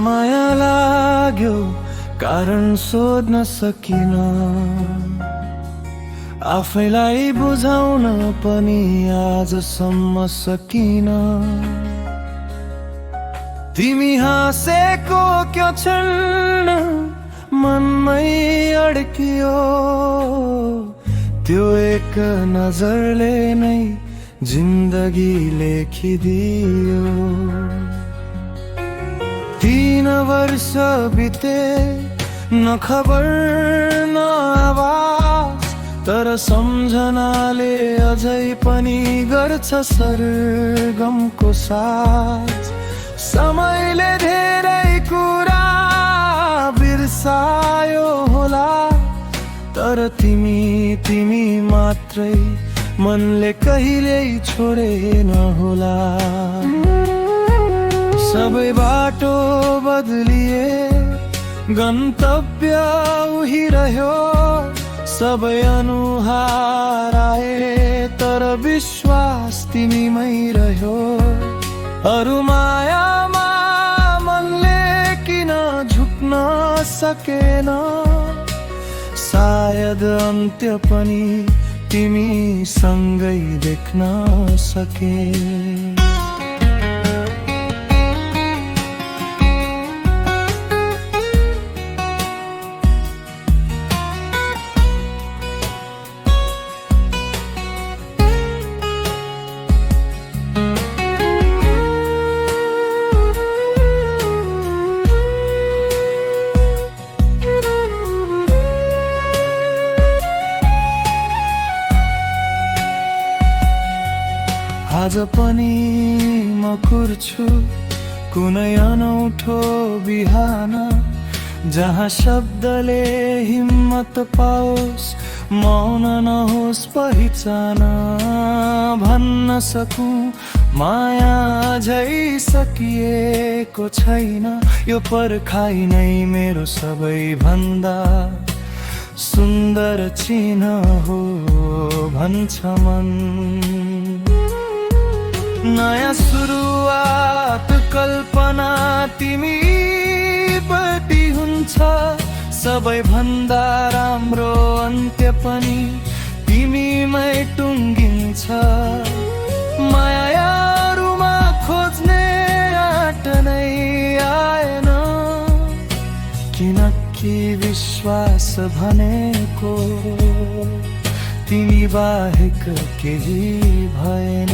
माया लाग्यो कारण सोध्न सकिन, आफैलाई बुझाउन पनि आजसम्म सकिन। तिमी हाँसेको क्या क्षण मनमै अड्कियो, त्यो एक नजरले नै जिन्दगी लेखिदियो। 3 वर्ष बिते न खबर न आवाज, तर सम्झनाले अझै पनि गर्छ सरगमको साथ। समयले धेरै कुरा बिर्सायो होला, तर तिमी मात्रै मनले कहिल्यै छोडेन होला। सबै बाटो बदलिए गन्तव्य उही रह्यो, सबै अनुहार आए तर विश्वास तिमीमै रह्यो। अरू मायामा मनले किन झुक्न सकेन, सायद अन्त्य पनि तिमी सँगै देख्न सके। आज पनि म कुर्छु कुनै अनौठो बिहान, जहाँ शब्दले हिम्मत पाओस्, मौन नहोस् पहिचान। भन्न सकूं माया अझै सकिएको छैन, यो पर्खाइ नै मेरो सबैभन्दा सुन्दर चिन्ह हो भन्छ मन। नयाँ सुरुवात कल्पना तिमीपट्टि हुन्छ, सबैभन्दा राम्रो अन्त्य पनि तिमीमै टुङ्गिन्छ। मायाहरूमा खोज्ने आँट नै आएन, किनकि विश्वास भनेको तिमी बाहेक केही भएन।